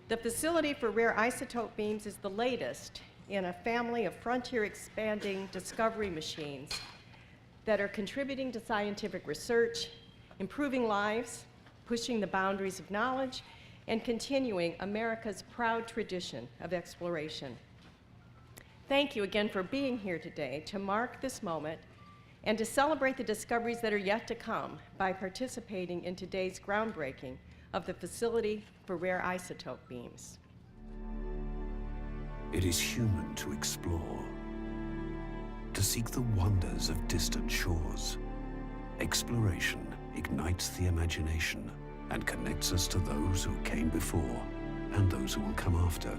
The facility for rare isotope beams is the latest in a family of frontier expanding discovery machines that are contributing to scientific research, improving lives, pushing the boundaries of knowledge, and continuing America's proud tradition of exploration. Thank you again for being here today to mark this moment and to celebrate the discoveries that are yet to come by participating in today's groundbreaking of the Facility for Rare Isotope Beams. It is human to explore, to seek the wonders of distant shores. Exploration ignites the imagination and connects us to those who came before and those who will come after.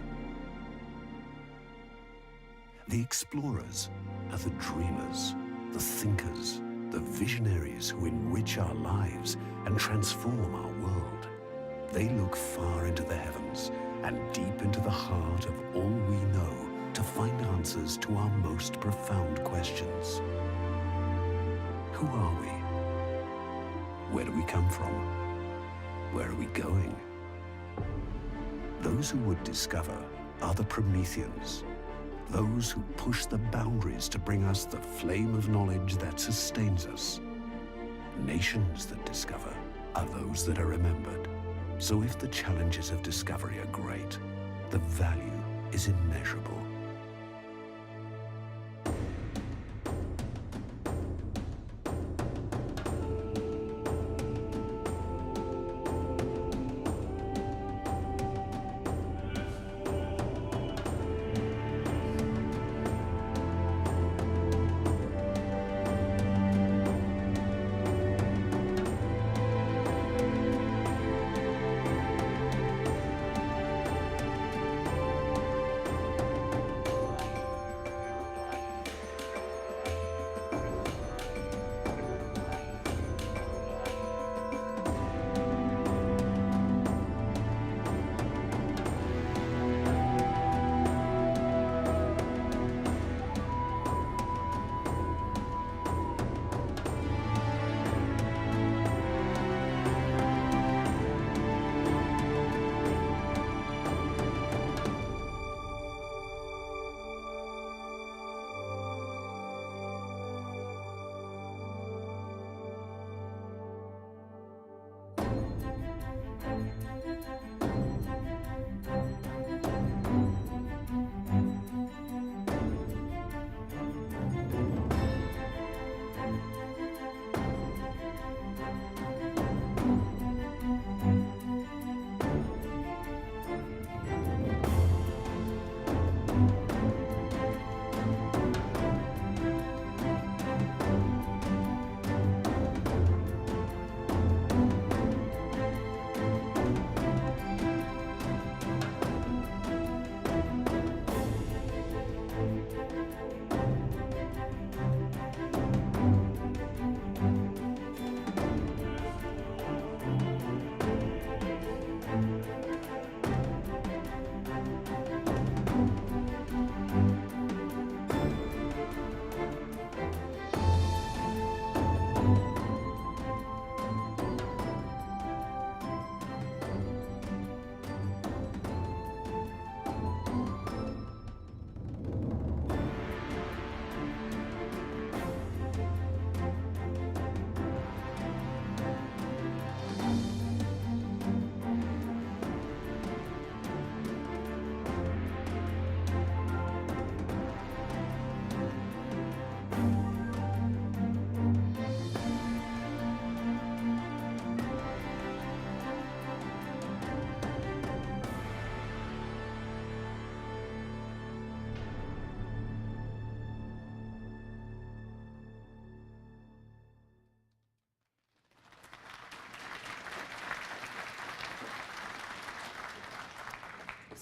The explorers are the dreamers, the thinkers, the visionaries who enrich our lives and transform our world. They look far into the heavens and deep into the heart of all we know to find answers to our most profound questions. Who are we? Where do we come from? Where are we going? Those who would discover are the Prometheans, those who push the boundaries to bring us the flame of knowledge that sustains us. Nations that discover are those that are remembered. So if the challenges of discovery are great, the value is immeasurable.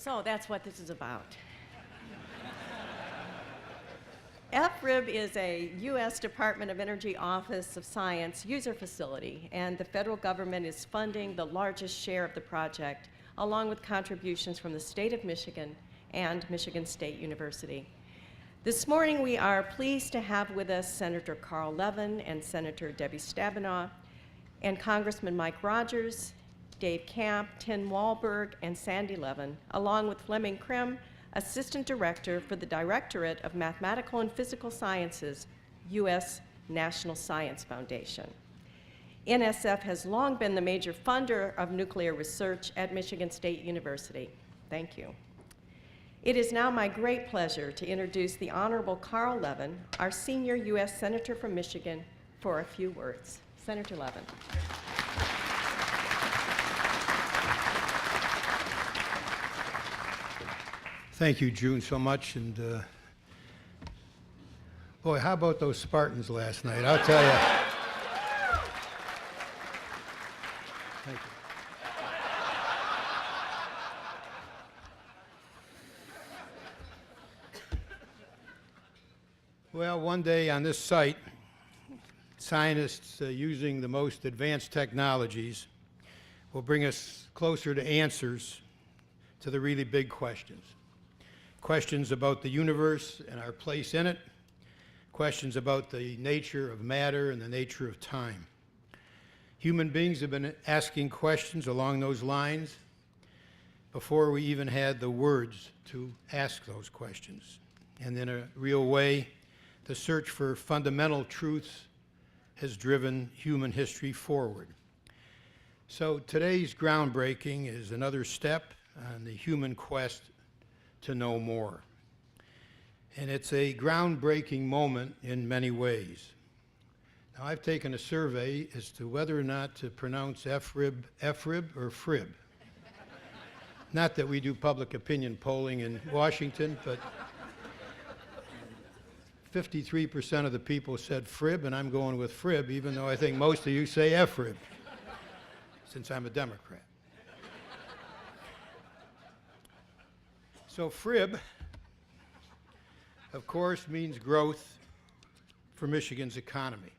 So that's what this is about. FRIB is a U.S. Department of Energy Office of Science user facility, and the federal government is funding the largest share of the project, along with contributions from the state of Michigan and Michigan State University. This morning, we are pleased to have with us Senator Carl Levin and Senator Debbie Stabenow, and Congressman Mike Rogers, Dave Camp, Tim Wahlberg, and Sandy Levin, along with Fleming Krim, Assistant Director for the Directorate of Mathematical and Physical Sciences, U.S. National Science Foundation. NSF has long been the major funder of nuclear research at Michigan State University. Thank you. It is now my great pleasure to introduce the Honorable Carl Levin, our senior U.S. Senator from Michigan, for a few words. Senator Levin. Thank you, June, so much. And boy, how about those Spartans last night? I'll tell you. Thank you. Well, one day on this site, scientists using the most advanced technologies will bring us closer to answers to the really big questions. Questions about the universe and our place in it, questions about the nature of matter and the nature of time. Human beings have been asking questions along those lines before we even had the words to ask those questions. And in a real way, the search for fundamental truths has driven human history forward. So today's groundbreaking is another step on the human quest to know more. And it's a groundbreaking moment in many ways. Now, I've taken a survey as to whether or not to pronounce FRIB or FRIB. Not that we do public opinion polling in Washington, but 53% of the people said FRIB, and I'm going with FRIB, even though I think most of you say FRIB, since I'm a Democrat. So FRIB, of course, means growth for Michigan's economy.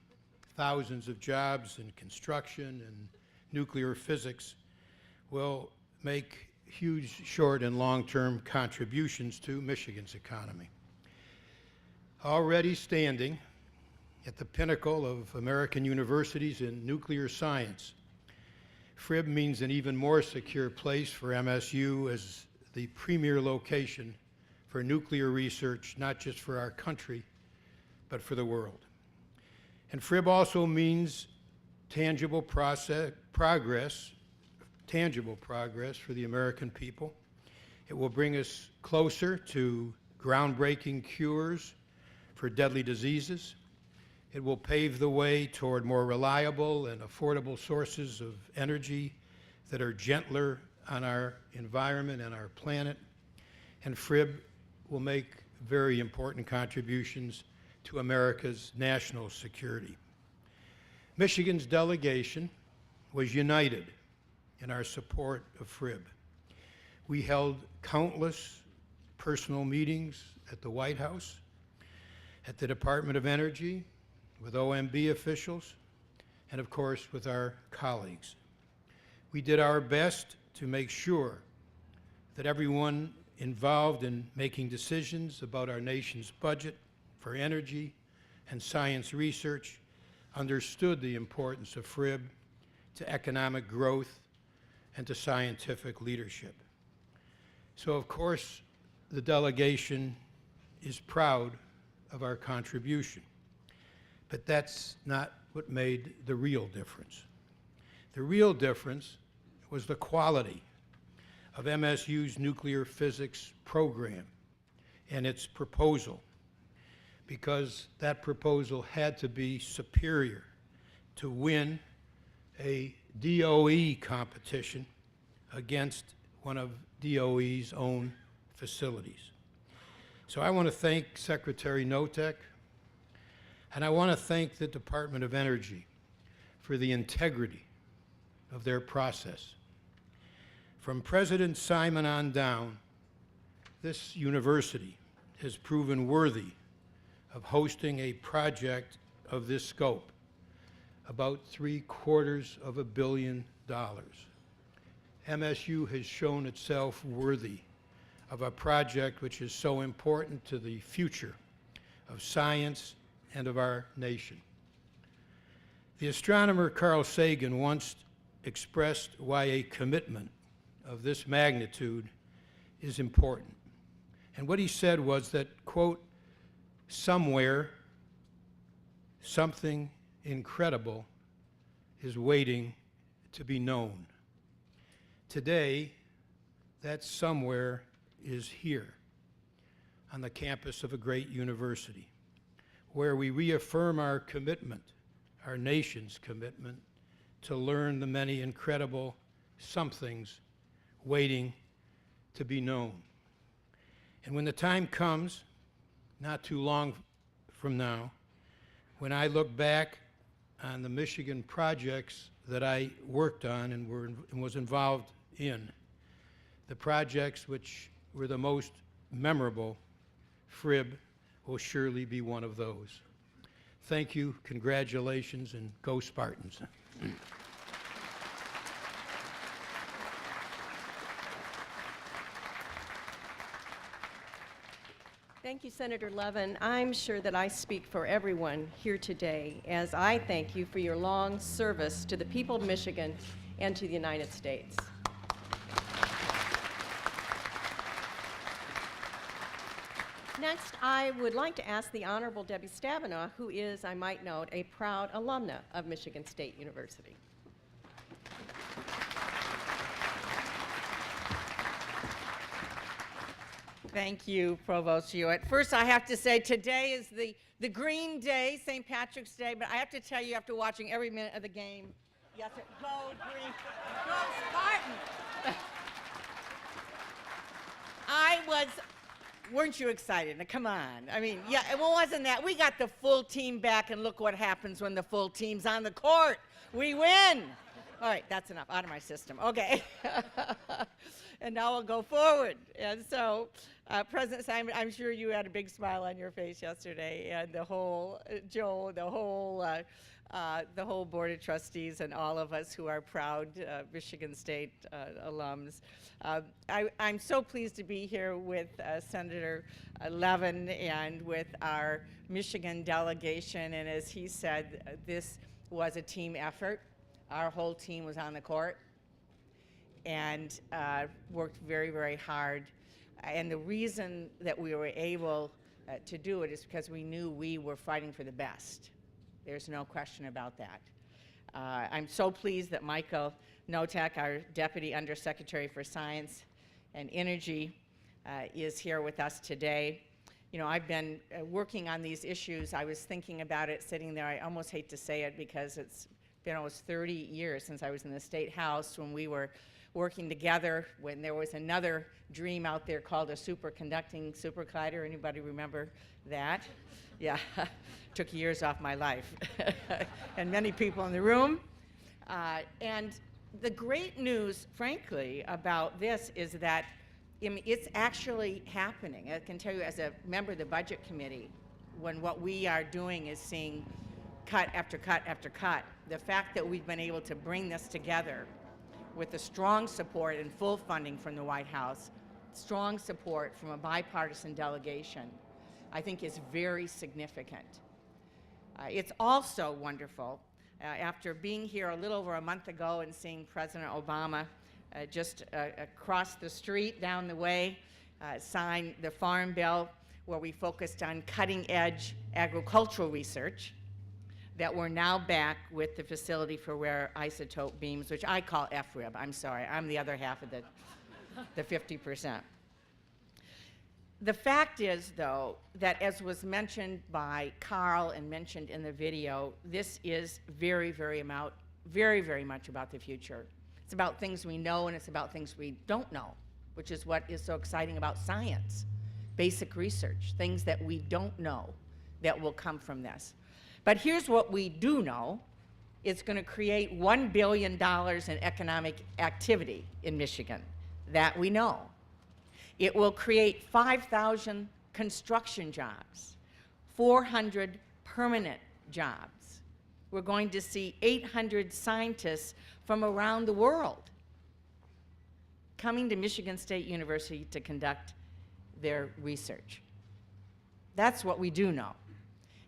Thousands of jobs in construction and nuclear physics will make huge short and long-term contributions to Michigan's economy. Already standing at the pinnacle of American universities in nuclear science, FRIB means an even more secure place for MSU as the premier location for nuclear research, not just for our country, but for the world. And FRIB also means tangible progress for the American people. It will bring us closer to groundbreaking cures for deadly diseases. It will pave the way toward more reliable and affordable sources of energy that are gentler on our environment and our planet. And FRIB will make very important contributions to America's national security. Michigan's delegation was united in our support of FRIB. We held countless personal meetings at the White House, at the Department of Energy, with OMB officials, and of course with our colleagues. We did our best to make sure that everyone involved in making decisions about our nation's budget for energy and science research understood the importance of FRIB to economic growth and to scientific leadership. So, of course, the delegation is proud of our contribution, but that's not what made the real difference. The real difference was the quality of MSU's nuclear physics program and its proposal, because that proposal had to be superior to win a DOE competition against one of DOE's own facilities. So I want to thank Secretary Notek, and I want to thank the Department of Energy for the integrity of their process. From President Simon on down, this university has proven worthy of hosting a project of this scope, about $750 million. MSU has shown itself worthy of a project which is so important to the future of science and of our nation. The astronomer Carl Sagan once expressed why a commitment of this magnitude is important. And what he said was that, quote, somewhere, something incredible is waiting to be known. Today, that somewhere is here on the campus of a great university, where we reaffirm our commitment, our nation's commitment, to learn the many incredible somethings waiting to be known. And when the time comes, not too long from now, when I look back on the Michigan projects that I worked on and was involved in, the projects which were the most memorable, FRIB will surely be one of those. Thank you, congratulations, and go Spartans. Thank you, Senator Levin. I'm sure that I speak for everyone here today as I thank you for your long service to the people of Michigan and to the United States. Next, I would like to ask the Honorable Debbie Stabenow, who is, I might note, a proud alumna of Michigan State University. Thank you, Provost Hewitt. First, I have to say today is the Green Day, St. Patrick's Day, but I have to tell you, after watching every minute of the game, yes, sir, go Green, go Spartans! Weren't you excited? Now, come on. I mean, yeah, it wasn't that. We got the full team back, and look what happens when the full team's on the court. We win. All right, that's enough. Out of my system. Okay. And now we'll go forward. And so, President Simon, I'm sure you had a big smile on your face yesterday, and the whole, Joe, the whole Board of Trustees and all of us who are proud Michigan State alums. I'm so pleased to be here with Senator Levin and with our Michigan delegation, and as he said, this was a team effort. Our whole team was on the court and worked very, very hard. And the reason that we were able to do it is because we knew we were fighting for the best. There's no question about that. I'm so pleased that Michael Notek, our Deputy Undersecretary for Science and Energy, is here with us today. You know, I've been working on these issues. I was thinking about it sitting there. I almost hate to say it because it's been almost 30 years since I was in the State House when we were working together when there was another dream out there called a superconducting supercollider. Anybody remember that? Yeah, took years off my life and many people in the room. And the great news, frankly, about this is that it's actually happening. I can tell you as a member of the Budget Committee, when what we are doing is seeing cut after cut after cut, the fact that we've been able to bring this together with the strong support and full funding from the White House, strong support from a bipartisan delegation, I think is very significant. It's also wonderful, after being here a little over a month ago and seeing President Obama just across the street, down the way, sign the Farm Bill, where we focused on cutting-edge agricultural research, that we're now back with the Facility for Rare Isotope Beams, which I call FRIB. I'm sorry, I'm the other half of the 50%. The fact is, though, that as was mentioned by Carl and mentioned in the video, this is very, very much about the future. It's about things we know and it's about things we don't know, which is what is so exciting about science. Basic research, things that we don't know that will come from this. But here's what we do know. It's going to create $1 billion in economic activity in Michigan. That we know. It will create 5,000 construction jobs, 400 permanent jobs. We're going to see 800 scientists from around the world coming to Michigan State University to conduct their research. That's what we do know.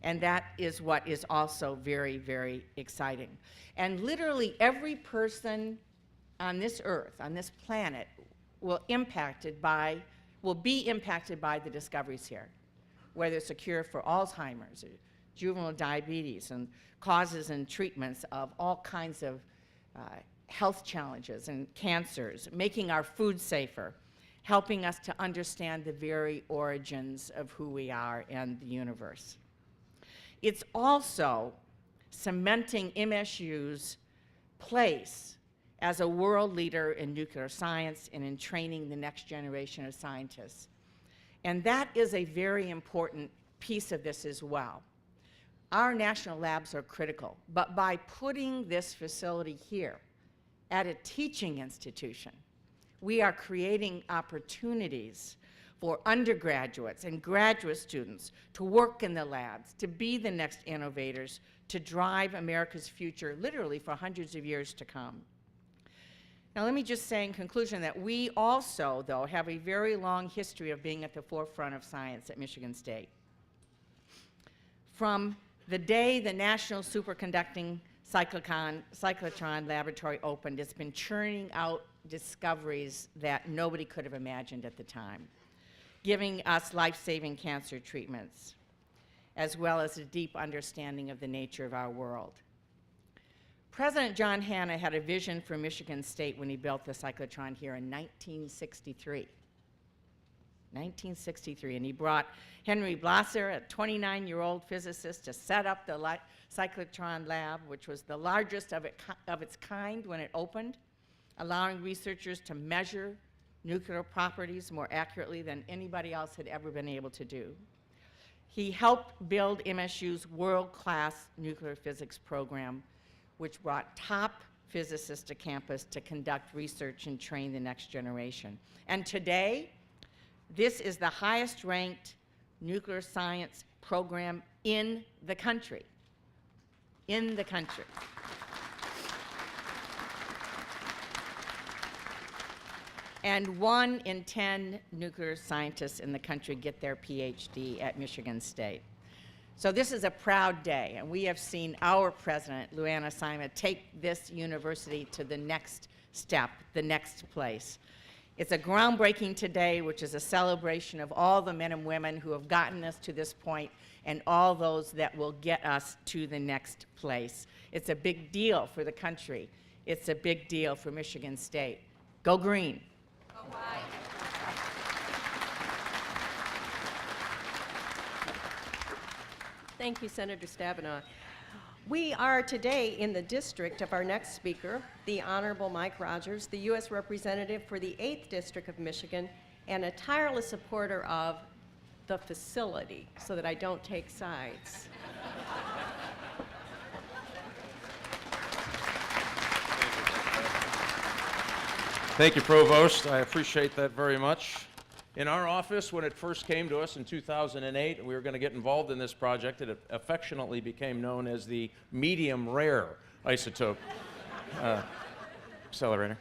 And that is what is also very, very exciting. And literally every person on this earth, on this planet, will be impacted by the discoveries here, whether it's a cure for Alzheimer's or juvenile diabetes and causes and treatments of all kinds of health challenges and cancers, making our food safer, helping us to understand the very origins of who we are and the universe. It's also cementing MSU's place as a world leader in nuclear science and in training the next generation of scientists. And that is a very important piece of this as well. Our national labs are critical, but by putting this facility here at a teaching institution, we are creating opportunities for undergraduates and graduate students to work in the labs, to be the next innovators, to drive America's future literally for hundreds of years to come. Now, let me just say in conclusion that we also, though, have a very long history of being at the forefront of science at Michigan State. From the day the National Superconducting Cyclotron Laboratory opened, it's been churning out discoveries that nobody could have imagined at the time, giving us life-saving cancer treatments, as well as a deep understanding of the nature of our world. President John Hanna had a vision for Michigan State when he built the cyclotron here in 1963. 1963, and he brought Henry Blosser, a 29-year-old physicist, to set up the cyclotron lab, which was the largest of its kind when it opened, allowing researchers to measure nuclear properties more accurately than anybody else had ever been able to do. He helped build MSU's world-class nuclear physics program, which brought top physicists to campus to conduct research and train the next generation. And today, this is the highest-ranked nuclear science program in the country. In the country. And 1 in 10 nuclear scientists in the country get their PhD at Michigan State. So this is a proud day, and we have seen our president, Lou Anna Simon, take this university to the next step, the next place. It's a groundbreaking today, which is a celebration of all the men and women who have gotten us to this point and all those that will get us to the next place. It's a big deal for the country. It's a big deal for Michigan State. Go green. Go white. Thank you, Senator Stabenow. We are today in the district of our next speaker, the Honorable Mike Rogers, the U.S. Representative for the 8th District of Michigan and a tireless supporter of the facility, so that I don't take sides. Thank you, Provost. I appreciate that very much. In our office, when it first came to us in 2008, we were going to get involved in this project. It affectionately became known as the medium rare isotope accelerator.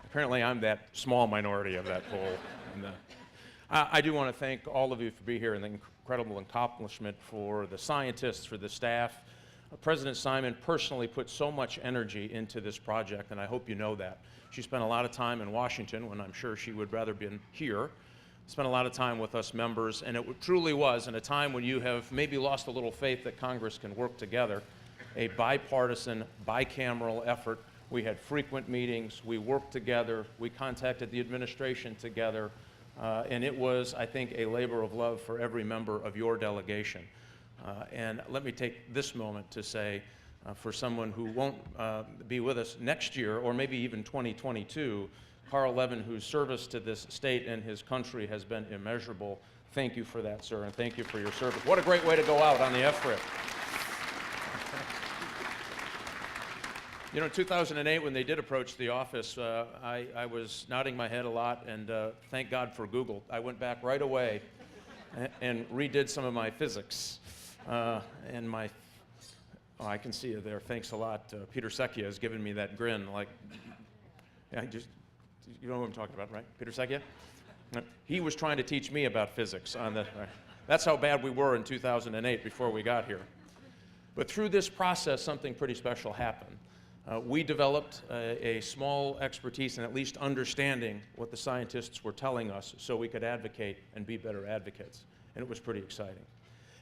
Apparently, I'm that small minority of that poll. And, I do want to thank all of you for being here and the incredible accomplishment for the scientists, for the staff. President Simon personally put so much energy into this project, and I hope you know that. She spent a lot of time in Washington when I'm sure she would rather been here. Spent a lot of time with us members, and it truly was, in a time when you have maybe lost a little faith that Congress can work together, a bipartisan, bicameral effort. We had frequent meetings, we worked together, we contacted the administration together, and it was, I think, a labor of love for every member of your delegation. And let me take this moment to say, for someone who won't be with us next year, or maybe even 2022, Carl Levin, whose service to this state and his country has been immeasurable. Thank you for that, sir, and thank you for your service. What a great way to go out on the FRIB. You know, in 2008, when they did approach the office, I was nodding my head a lot, and thank God for Google. I went back right away and redid some of my physics. And my, oh, I can see you there. Thanks a lot. Peter Secchia has given me that grin, like, yeah, you know what I'm talking about, right? Peter Secchia? He was trying to teach me about physics on the, That's how bad we were in 2008 before we got here. But through this process, something pretty special happened. We developed a small expertise in at least understanding what the scientists were telling us so we could advocate and be better advocates. And it was pretty exciting.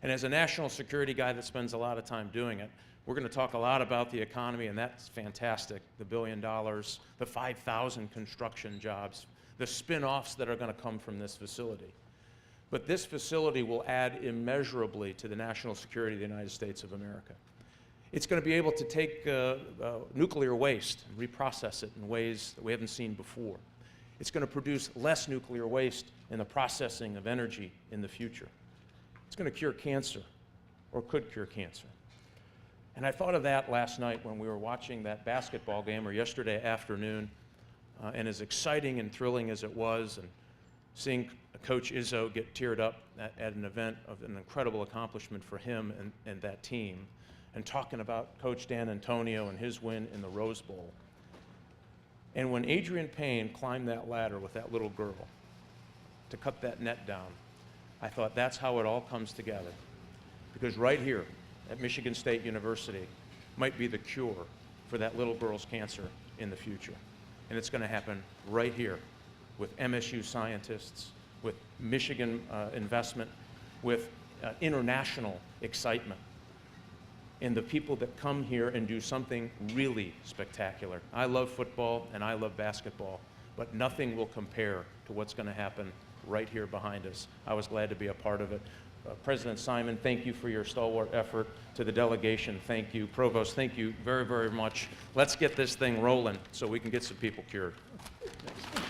And as a national security guy that spends a lot of time doing it, we're going to talk a lot about the economy, and that's fantastic. The $1 billion, the 5,000 construction jobs, the spin-offs that are going to come from this facility. But this facility will add immeasurably to the national security of the United States of America. It's going to be able to take nuclear waste and reprocess it in ways that we haven't seen before. It's going to produce less nuclear waste in the processing of energy in the future. It's going to cure cancer, or could cure cancer. And I thought of that last night when we were watching that basketball game, or yesterday afternoon, and as exciting and thrilling as it was, and seeing Coach Izzo get teared up at an event of an incredible accomplishment for him and that team, and talking about Coach Dan Antonio and his win in the Rose Bowl. And when Adrian Payne climbed that ladder with that little girl to cut that net down, I thought that's how it all comes together. Because right here at Michigan State University might be the cure for that little girl's cancer in the future. And it's going to happen right here with MSU scientists, with Michigan investment, with international excitement, and the people that come here and do something really spectacular. I love football and I love basketball, but nothing will compare to what's going to happen right here behind us. I was glad to be a part of it. President Simon, thank you for your stalwart effort. To the delegation, thank you. Provost, thank you very, very much. Let's get this thing rolling so we can get some people cured. Thanks.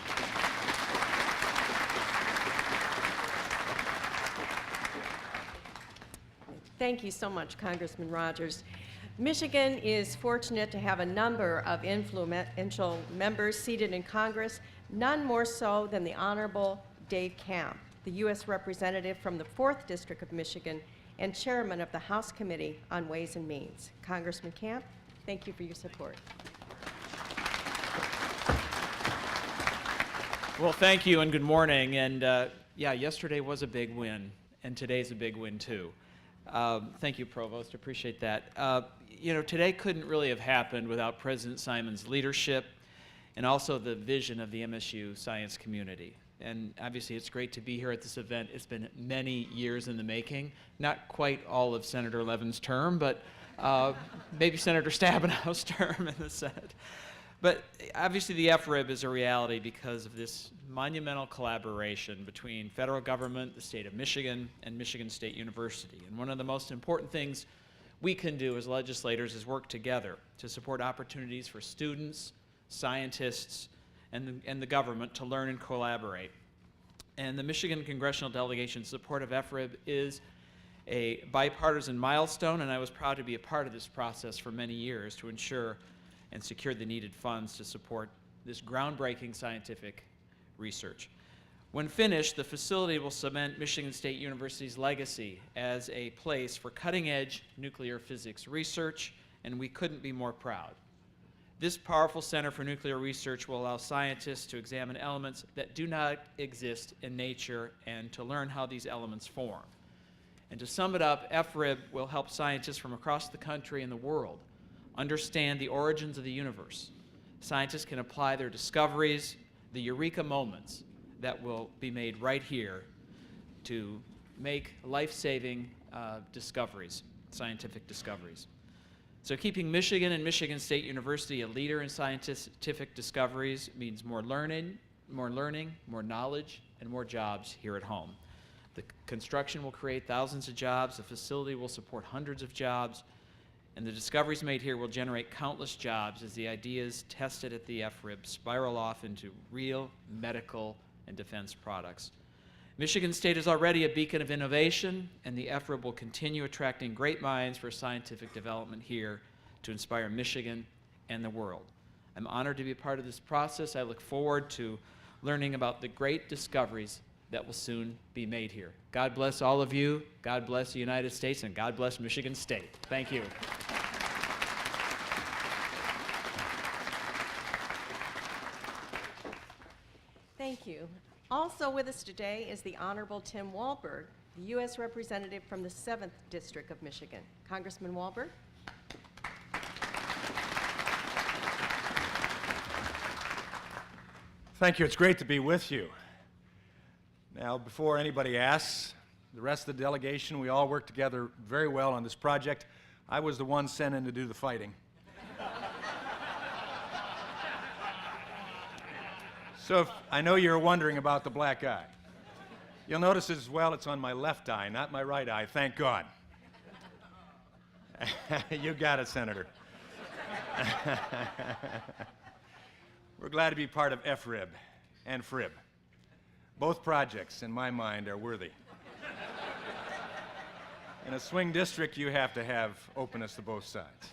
Thank you so much, Congressman Rogers. Michigan is fortunate to have a number of influential members seated in Congress, none more so than the Honorable Dave Camp, the U.S. Representative from the 4th District of Michigan and Chairman of the House Committee on Ways and Means. Congressman Camp, thank you for your support. Well, thank you and good morning. And yeah, yesterday was a big win, and today's a big win too. Thank you, Provost. Appreciate that. You know, today couldn't really have happened without President Simon's leadership and also the vision of the MSU science community. And obviously, it's great to be here at this event. It's been many years in the making. Not quite all of Senator Levin's term, but maybe Senator Stabenow's term in the Senate. But obviously, the FRIB is a reality because of this monumental collaboration between federal government, the state of Michigan, and Michigan State University. And one of the most important things we can do as legislators is work together to support opportunities for students, scientists, and the government to learn and collaborate. And the Michigan Congressional Delegation's support of FRIB is a bipartisan milestone, and I was proud to be a part of this process for many years to ensure and secure the needed funds to support this groundbreaking scientific research. When finished, the facility will cement Michigan State University's legacy as a place for cutting-edge nuclear physics research, and we couldn't be more proud. This powerful Center for Nuclear Research will allow scientists to examine elements that do not exist in nature and to learn how these elements form. And to sum it up, FRIB will help scientists from across the country and the world understand the origins of the universe. Scientists can apply their discoveries, the eureka moments that will be made right here to make life-saving discoveries, scientific discoveries. So keeping Michigan and Michigan State University a leader in scientific discoveries means more learning, more knowledge, and more jobs here at home. The construction will create thousands of jobs, the facility will support hundreds of jobs, and the discoveries made here will generate countless jobs as the ideas tested at the FRIB spiral off into real medical and defense products. Michigan State is already a beacon of innovation, and the FRIB will continue attracting great minds for scientific development here to inspire Michigan and the world. I'm honored to be a part of this process. I look forward to learning about the great discoveries that will soon be made here. God bless all of you, God bless the United States, and God bless Michigan State. Thank you. Thank you. Also with us today is the Honorable Tim Walberg, the U.S. representative from the 7th District of Michigan, Congressman Walberg. Thank you. It's great to be with you. Now, before anybody asks, the rest of the delegation, we all worked together very well on this project. I was the one sent in to do the fighting. So I know you're wondering about the black eye. You'll notice as well it's on my left eye, not my right eye, thank God. You got it, Senator. We're glad to be part of FRIB and FRIB. Both projects, in my mind, are worthy. In a swing district, you have to have openness to both sides.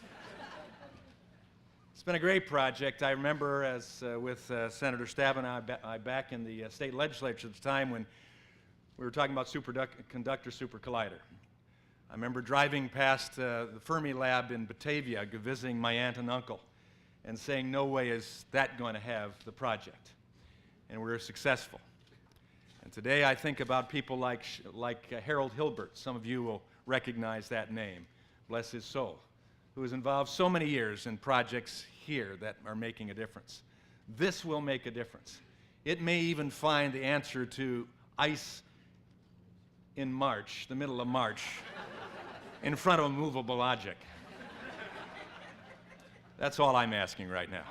It's been a great project. I remember with Senator Stabenow and I back in the state legislature at the time when we were talking about superconductor super collider. I remember driving past the Fermi lab in Batavia, visiting my aunt and uncle, and saying, no way is that going to have the project. And we were successful. And today I think about people like Harold Hilbert. Some of you will recognize that name, bless his soul, who has involved so many years in projects here that are making a difference. This will make a difference. It may even find the answer to ice in March, the middle of March, in front of a movable object. That's all I'm asking right now.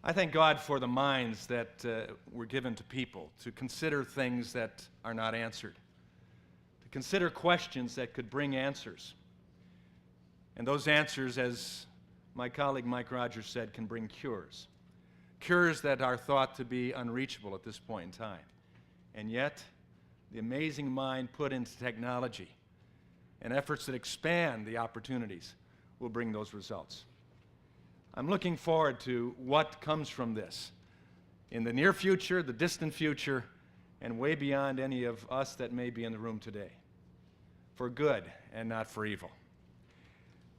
I thank God for the minds that were given to people to consider things that are not answered, to consider questions that could bring answers. And those answers, as my colleague Mike Rogers said, can bring cures. Cures that are thought to be unreachable at this point in time. And yet, the amazing mind put into technology and efforts that expand the opportunities will bring those results. I'm looking forward to what comes from this in the near future, the distant future, and way beyond any of us that may be in the room today, for good and not for evil.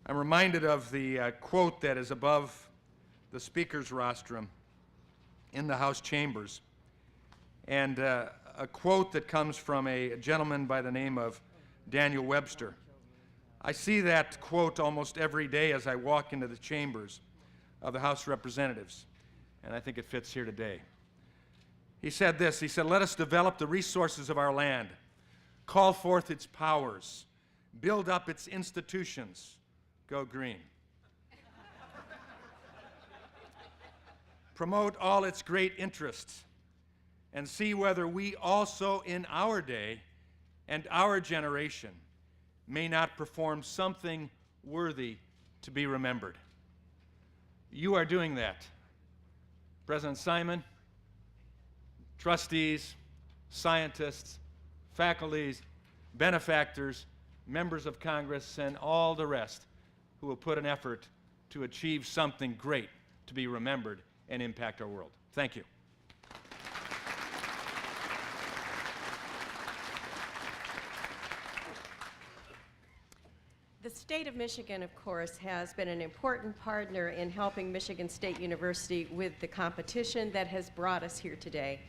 I'm reminded of the quote that is above the speaker's rostrum in the House chambers, and a quote that comes from a gentleman by the name of Daniel Webster. I see that quote almost every day as I walk into the chambers of the House of Representatives, and I think it fits here today. He said this, he said, "Let us develop the resources of our land, call forth its powers, build up its institutions, go green. Promote all its great interests, and see whether we also in our day and our generation may not perform something worthy to be remembered." You are doing that. President Simon, trustees, scientists, faculties, benefactors, members of Congress, and all the rest who will put an effort to achieve something great to be remembered and impact our world. Thank you. The state of Michigan, of course, has been an important partner in helping Michigan State University with the competition that has brought us here today.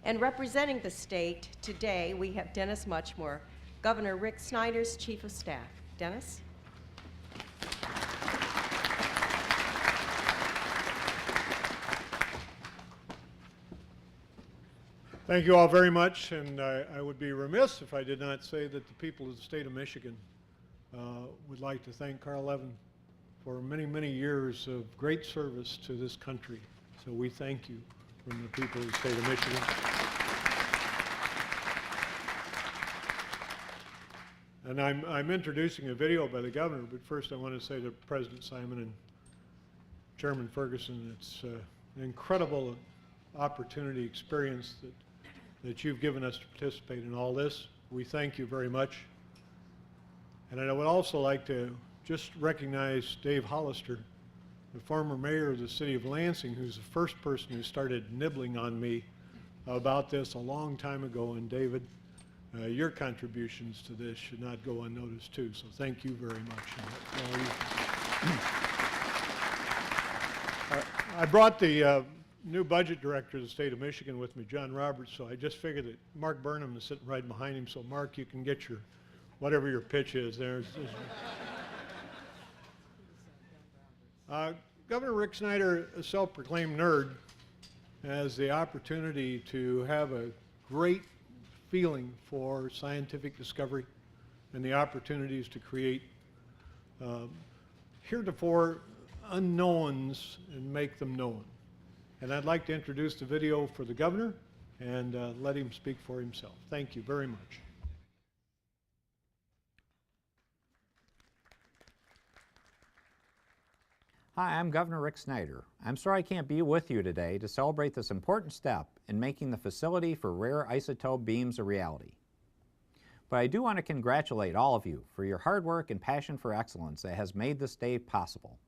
And representing the state today, we have Dennis Muchmore, Governor Rick Snyder's Chief of Staff. Dennis? Thank you all very much, and I would be remiss if I did not say that the people of the state of Michigan would like to thank Carl Levin for many, many years of great service to this country. So we thank you from the people of the state of Michigan. And I'm introducing a video by the governor, but first I want to say to President Simon and Chairman Ferguson, it's an incredible opportunity, experience that you've given us to participate in all this. We thank you very much. And I would also like to just recognize Dave Hollister, the former mayor of the city of Lansing, who's the first person who started nibbling on me about this a long time ago. And David, your contributions to this should not go unnoticed too. So thank you very much. I brought the new budget director of the state of Michigan with me, John Roberts, so I just figured that Mark Burnham is sitting right behind him, so Mark, you can get your, whatever your pitch is there. Governor Rick Snyder, a self-proclaimed nerd, has the opportunity to have a great feeling for scientific discovery and the opportunities to create heretofore unknowns and make them known. And I'd like to introduce the video for the governor and let him speak for himself. Thank you very much. Hi, I'm Governor Rick Snyder. I'm sorry I can't be with you today to celebrate this important step in making the facility for rare isotope beams a reality. But I do want to congratulate all of you for your hard work and passion for excellence that has made this day possible.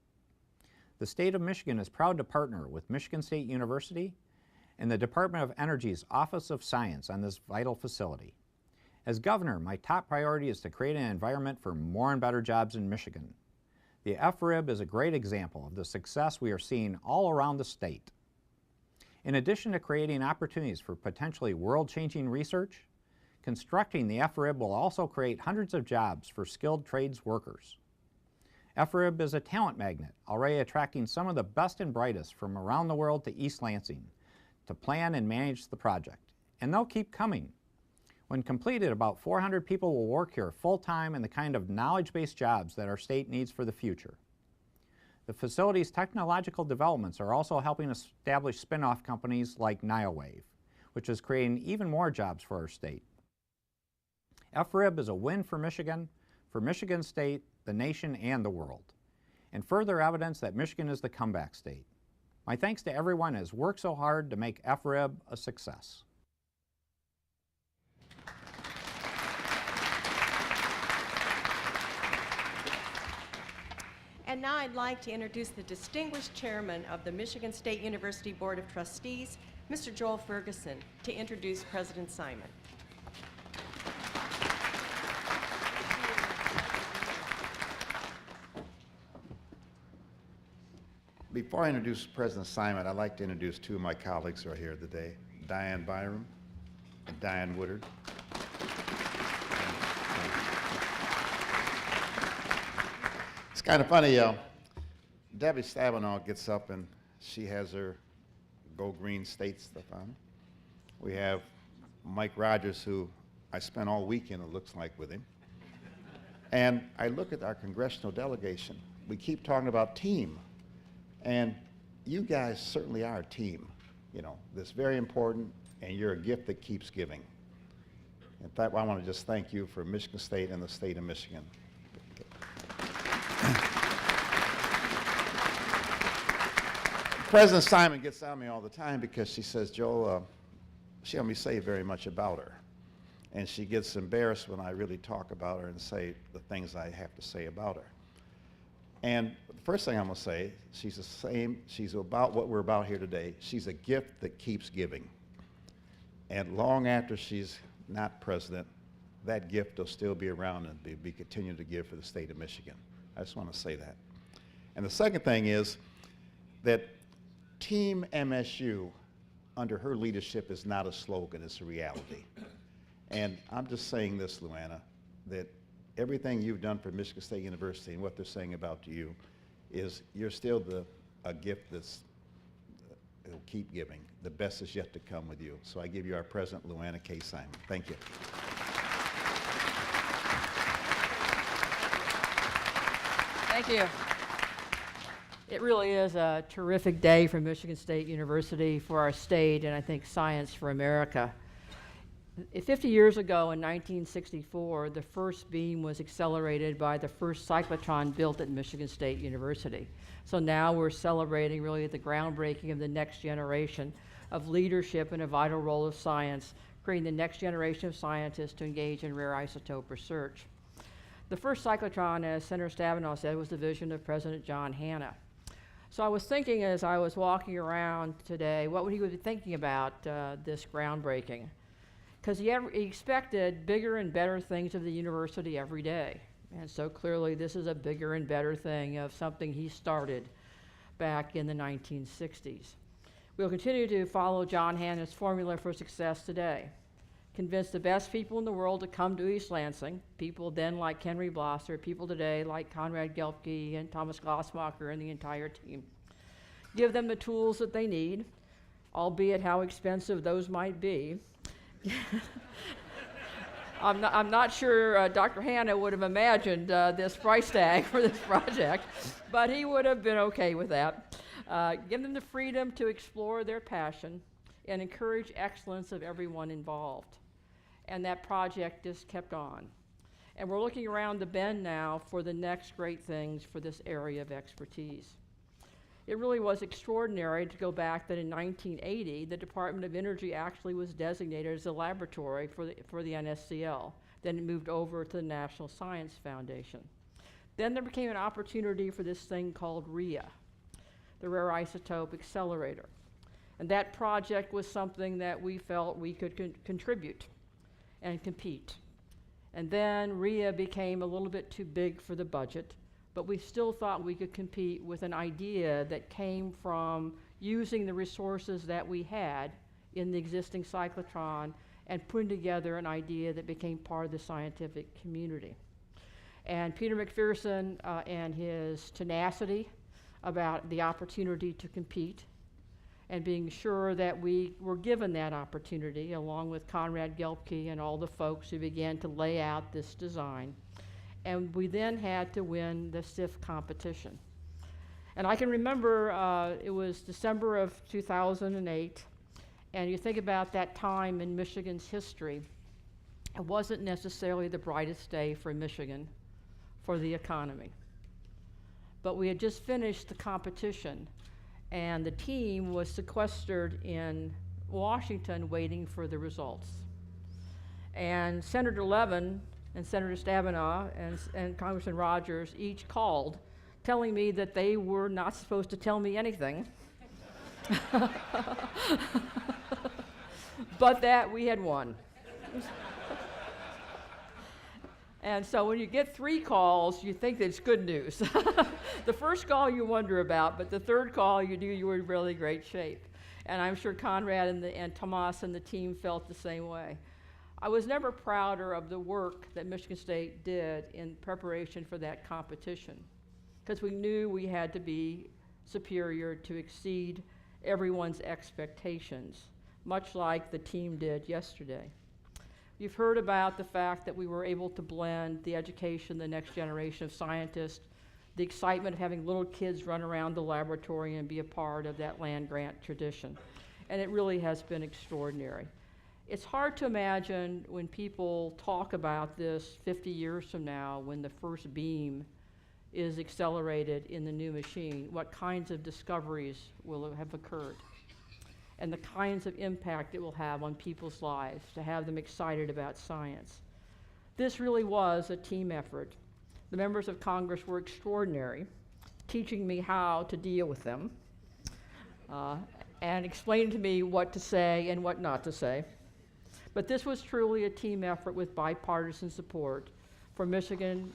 The state of Michigan is proud to partner with Michigan State University and the Department of Energy's Office of Science on this vital facility. As governor, my top priority is to create an environment for more and better jobs in Michigan. The FRIB is a great example of the success we are seeing all around the state. In addition to creating opportunities for potentially world-changing research, constructing the FRIB will also create hundreds of jobs for skilled trades workers. FRIB is a talent magnet, already attracting some of the best and brightest from around the world to East Lansing to plan and manage the project. And they'll keep coming. When completed, about 400 people will work here full-time in the kind of knowledge-based jobs that our state needs for the future. The facility's technological developments are also helping establish spin-off companies like NioWave, which is creating even more jobs for our state. FRIB is a win for Michigan State, the nation, and the world, and further evidence that Michigan is the comeback state. My thanks to everyone who has worked so hard to make FRIB a success. And now I'd like to introduce the distinguished chairman of the Michigan State University Board of Trustees, Mr. Joel Ferguson, to introduce President Simon. Before I introduce President Simon, I'd like to introduce two of my colleagues who are here today, Diane Byram and Diane Woodard. It's kind of funny, Debbie Stabenow gets up and she has her Go Green State stuff on. We have Mike Rogers, who I spent all weekend, it looks like, with him. And I look at our congressional delegation. We keep talking about team. And you guys certainly are a team. You know, that's very important, and you're a gift that keeps giving. In fact, I want to just thank you for Michigan State and the state of Michigan. President Simon gets on me all the time because she says, Joel, she don't me say very much about her. And she gets embarrassed when I really talk about her and say the things I have to say about her. And the first thing I'm going to say, she's the same, she's about what we're about here today. She's a gift that keeps giving. And long after she's not president, that gift will still be around and be continuing to give for the state of Michigan. I just want to say that. And the second thing is that Team MSU, under her leadership, is not a slogan, it's a reality. And I'm just saying this, Luana, that everything you've done for Michigan State University and what they're saying about you is you're still a gift that's it'll keep giving. The best is yet to come with you. So I give you our President, Luana K. Simon. Thank you. Thank you. It really is a terrific day for Michigan State University, for our state, and I think science for America. 50 years ago in 1964, the first beam was accelerated by the first cyclotron built at Michigan State University. So now we're celebrating really the groundbreaking of the next generation of leadership in a vital role of science, creating the next generation of scientists to engage in rare isotope research. The first cyclotron, as Senator Stabenow said, was the vision of President John Hanna. So I was thinking as I was walking around today, what would he be thinking about this groundbreaking? Because he expected bigger and better things of the university every day. And so clearly this is a bigger and better thing of something he started back in the 1960s. We will continue to follow John Hannah's formula for success today. Convince the best people in the world to come to East Lansing, people then like Henry Blosser, people today like Conrad Gelbke and Thomas Glassmacher and the entire team. Give them the tools that they need, albeit how expensive those might be. I'm not sure Dr. Hannah would have imagined this price tag for this project, but he would have been okay with that. Give them the freedom to explore their passion and encourage excellence of everyone involved. And that project just kept on. And we're looking around the bend now for the next great things for this area of expertise. It really was extraordinary to go back that in 1980, the Department of Energy actually was designated as a laboratory for the NSCL. Then it moved over to the National Science Foundation. Then there became an opportunity for this thing called RIA, the Rare Isotope Accelerator. And that project was something that we felt we could contribute and compete. And then RIA became a little bit too big for the budget, but we still thought we could compete with an idea that came from using the resources that we had in the existing cyclotron and putting together an idea that became part of the scientific community. And Peter McPherson and his tenacity about the opportunity to compete and being sure that we were given that opportunity, along with Conrad Gelbke and all the folks who began to lay out this design. And we then had to win the SIF competition. And I can remember it was December of 2008, and you think about that time in Michigan's history, it wasn't necessarily the brightest day for Michigan, for the economy. But we had just finished the competition, and the team was sequestered in Washington waiting for the results. And Senator Levin and Senator Stabenow and Congressman Rogers each called, telling me that they were not supposed to tell me anything, but that we had won. And so when you get 3 calls, you think that it's good news. The first call you wonder about, but the third call you knew you were in really great shape. And I'm sure Conrad and Tomas and the team felt the same way. I was never prouder of the work that Michigan State did in preparation for that competition, because we knew we had to be superior to exceed everyone's expectations, much like the team did yesterday. You've heard about the fact that we were able to blend the education, the next generation of scientists, the excitement of having little kids run around the laboratory and be a part of that land-grant tradition. And it really has been extraordinary. It's hard to imagine when people talk about this 50 years from now, when the first beam is accelerated in the new machine, what kinds of discoveries will have occurred, and the kinds of impact it will have on people's lives, to have them excited about science. This really was a team effort. The members of Congress were extraordinary, teaching me how to deal with them, and explaining to me what to say and what not to say. But this was truly a team effort with bipartisan support for Michigan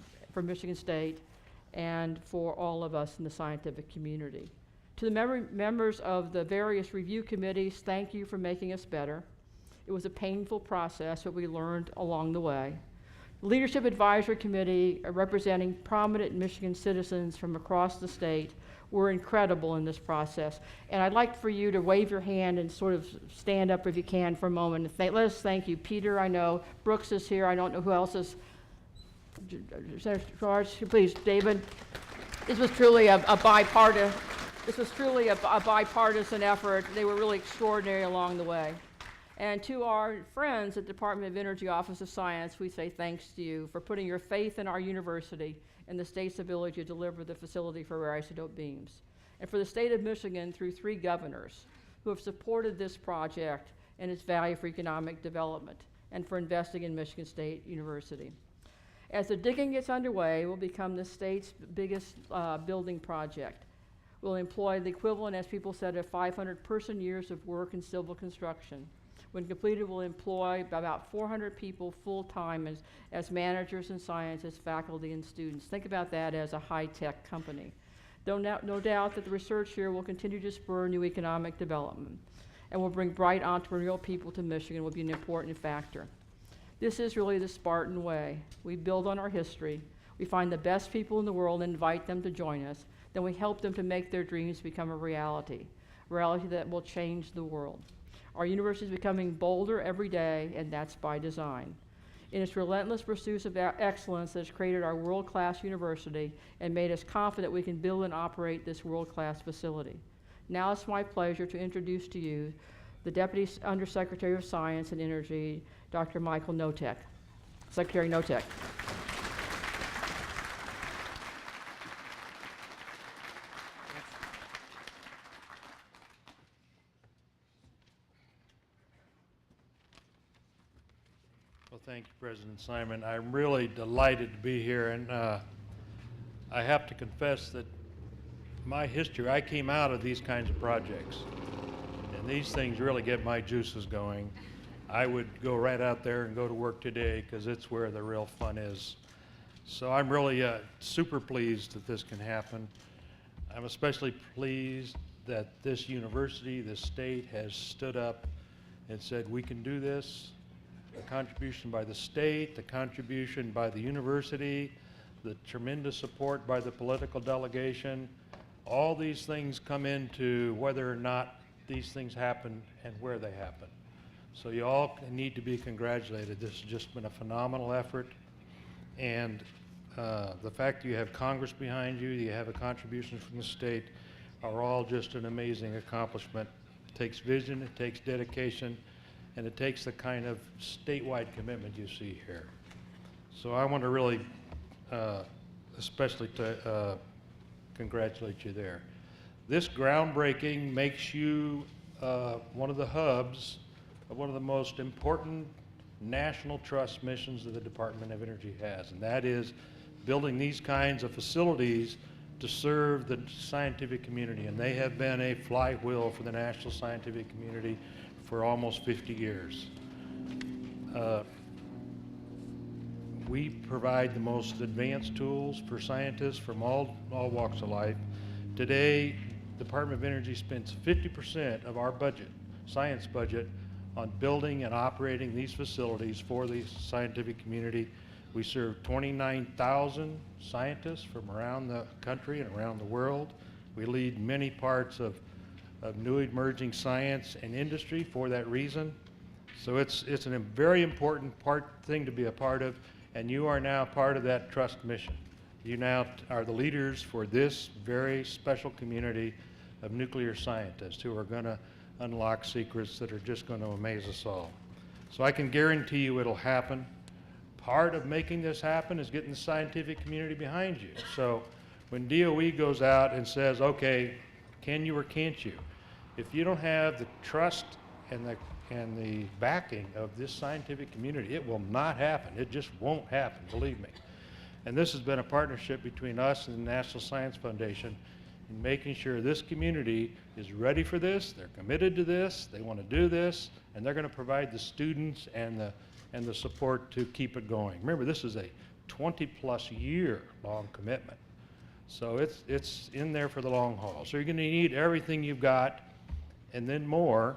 State, and for all of us in the scientific community. To the members of the various review committees, thank you for making us better. It was a painful process, but we learned along the way. Leadership Advisory Committee, representing prominent Michigan citizens from across the state, were incredible in this process. And I'd like for you to wave your hand and sort of stand up if you can for a moment. Let us thank you. Peter, I know. Brooks is here. I don't know who else is. Senator George, please, David. This was truly a bipartisan effort. They were really extraordinary along the way. And to our friends at the Department of Energy Office of Science, we say thanks to you for putting your faith in our university and the state's ability to deliver the facility for rare isotope beams. And for the state of Michigan, through 3 governors who have supported this project and its value for economic development, and for investing in Michigan State University. As the digging gets underway, it will become the state's biggest building project. We'll employ the equivalent, as people said, of 500 person years of work in civil construction. When completed, we'll employ about 400 people full-time as managers in science, as faculty and students. Think about that as a high-tech company. Though no doubt that the research here will continue to spur new economic development and will bring bright entrepreneurial people to Michigan will be an important factor. This is really the Spartan way. We build on our history. We find the best people in the world and invite them to join us. Then we help them to make their dreams become a reality that will change the world. Our university is becoming bolder every day, and that's by design. In its relentless pursuit of excellence that has created our world-class university and made us confident we can build and operate this world-class facility. Now it's my pleasure to introduce to you the Deputy Undersecretary of Science and Energy, Dr. Michael Notek. Secretary Notek. Well, thank you, President Simon. I'm really delighted to be here, and I have to confess that my history, I came out of these kinds of projects, and these things really get my juices going. I would go right out there and go to work today because it's where the real fun is. So I'm really super pleased that this can happen. I'm especially pleased that this university, this state has stood up and said we can do this. The contribution by the state, the contribution by the university, the tremendous support by the political delegation, all these things come into whether or not these things happen and where they happen. So you all need to be congratulated. This has just been a phenomenal effort, and the fact that you have Congress behind you, you have a contribution from the state, are all just an amazing accomplishment. It takes vision, it takes dedication, and it takes the kind of statewide commitment you see here. So I want to really especially to congratulate you there. This groundbreaking makes you one of the hubs of one of the most important national trust missions that the Department of Energy has, and that is building these kinds of facilities to serve the scientific community. And they have been a flywheel for the national scientific community for almost 50 years. We provide the most advanced tools for scientists from all walks of life. Today, the Department of Energy spends 50% of our budget, science budget, on building and operating these facilities for the scientific community. We serve 29,000 scientists from around the country and around the world. We lead many parts of new emerging science and industry for that reason. So it's a very important thing to be a part of, and you are now part of that trust mission. You now are the leaders for this very special community of nuclear scientists who are going to unlock secrets that are just going to amaze us all. So I can guarantee you it'll happen. Part of making this happen is getting the scientific community behind you. So when DOE goes out and says, okay, can you or can't you? If you don't have the trust and the backing of this scientific community, it will not happen. It just won't happen, believe me. And this has been a partnership between us and the National Science Foundation in making sure this community is ready for this, they're committed to this, they want to do this, and they're going to provide the students and the support to keep it going. Remember, this is a 20-plus year long commitment. So it's in there for the long haul. So you're going to need everything you've got and then more.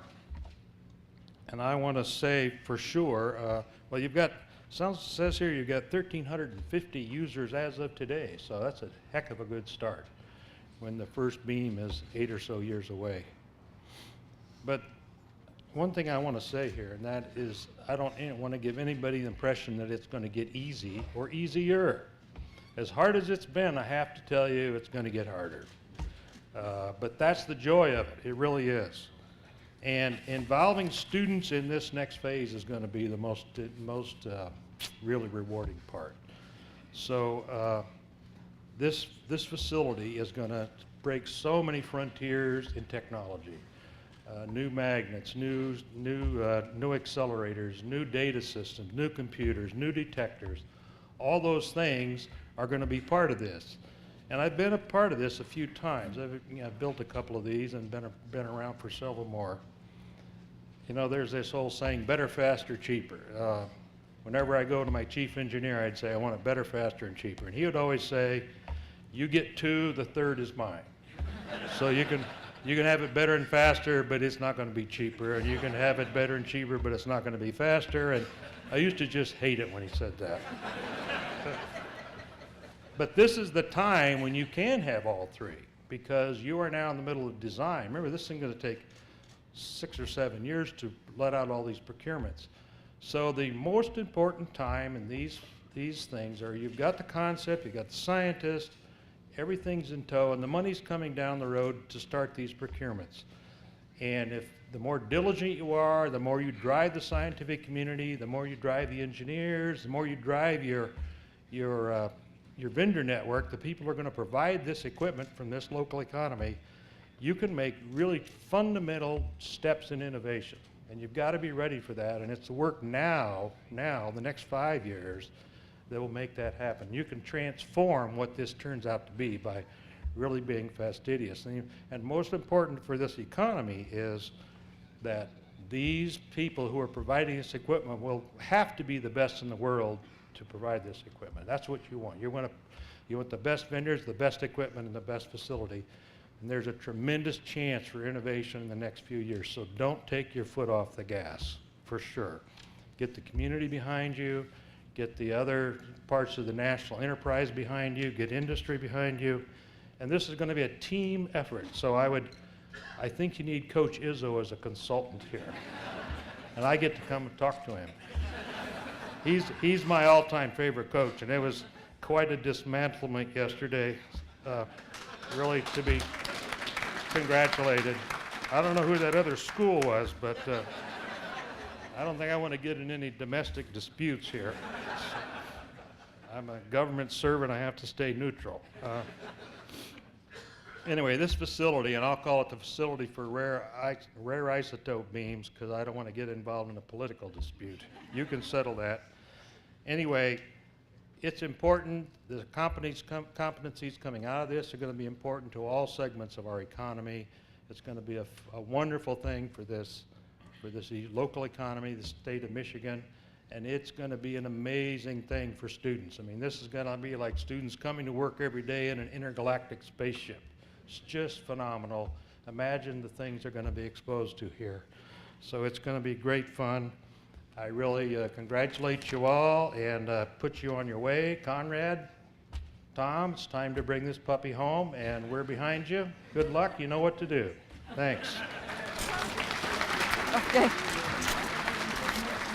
And I want to say for sure, well, you've got, says here you've got 1,350 users as of today. So that's a heck of a good start when the first beam is 8 or so years away. But one thing I want to say here, and that is I don't want to give anybody the impression that it's going to get easy or easier. As hard as it's been, I have to tell you it's going to get harder. But that's the joy of it. It really is. And involving students in this next phase is going to be the most really rewarding part. So this facility is going to break so many frontiers in technology. New magnets, new accelerators, new data systems, new computers, new detectors. All those things are going to be part of this. And I've been a part of this a few times. I've built a couple of these and been around for several more. You know, there's this old saying, better, faster, cheaper. Whenever I go to my chief engineer, I'd say, I want it better, faster, and cheaper. And he would always say, You get 2, the third is mine. So you can have it better and faster, but it's not going to be cheaper. And you can have it better and cheaper, but it's not going to be faster. And I used to just hate it when he said that. But this is the time when you can have all 3, because you are now in the middle of design. Remember, this thing's going to take 6 or 7 years to let out all these procurements. So the most important time in these things are you've got the concept, you've got the scientist, everything's in tow, and the money's coming down the road to start these procurements. And if the more diligent you are, the more you drive the scientific community, the more you drive the engineers, the more you drive your vendor network, the people who are going to provide this equipment from this local economy, you can make really fundamental steps in innovation. And you've got to be ready for that. And it's the work now, the next 5 years, that will make that happen. You can transform what this turns out to be by really being fastidious. And most important for this economy is that these people who are providing this equipment will have to be the best in the world to provide this equipment. That's what you want. You want the best vendors, the best equipment, and the best facility. And there's a tremendous chance for innovation in the next few years. So don't take your foot off the gas, for sure. Get the community behind you, get the other parts of the national enterprise behind you, get industry behind you. And this is going to be a team effort. So I think you need Coach Izzo as a consultant here. And I get to come and talk to him. He's my all-time favorite coach, and it was quite a dismantlement yesterday. Really to be congratulated. I don't know who that other school was, but I don't think I want to get in any domestic disputes here. I'm a government servant, I have to stay neutral. Anyway, this facility, and I'll call it the facility for rare isotope beams, because I don't want to get involved in a political dispute. You can settle that. Anyway, it's important. The competencies coming out of this are going to be important to all segments of our economy. It's going to be a wonderful thing for this local economy, the state of Michigan, and it's going to be an amazing thing for students. I mean, this is going to be like students coming to work every day in an intergalactic spaceship. It's just phenomenal. Imagine the things they're going to be exposed to here. So it's going to be great fun. I really congratulate you all and put you on your way. Conrad, Tom, it's time to bring this puppy home, and we're behind you. Good luck. You know what to do. Thanks. Okay.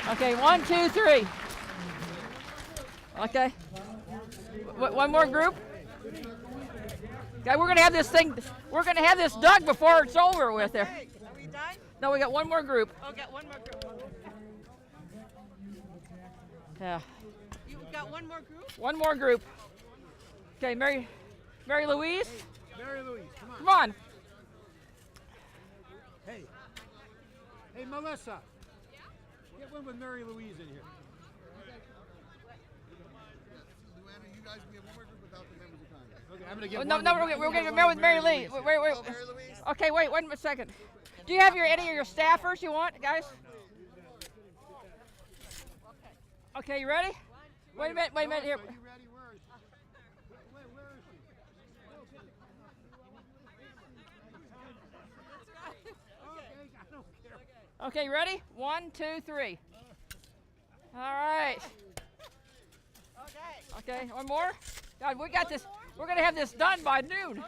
Okay, 1, 2, 3. Okay. One more group. Okay, we're gonna have this done before it's over with there. Okay, are we done? No, we got one more group. Oh, got one more group. Yeah. You got one more group? One more group. Okay, Mary Louise. Mary Louise, come on. Come on. Hey, Melissa. Get one with Mary Louise in here. You guys can get one more group without the members of Congress. Okay, I'm gonna get We're gonna get with Mary Lee. Wait. Okay, wait 1 second. Do you have any of your staffers you want, guys? Okay, you ready? Wait a minute here. Are you ready? Where is she? Where is she? Okay, I don't care. Okay, ready? 1, 2, 3. All right. Okay, one more. God, we got this. We're gonna have this done by noon.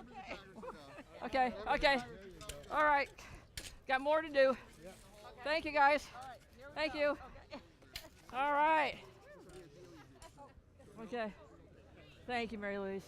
Okay. All right. Got more to do. Thank you, guys. Thank you. All right. Okay. Thank you, Mary Louise.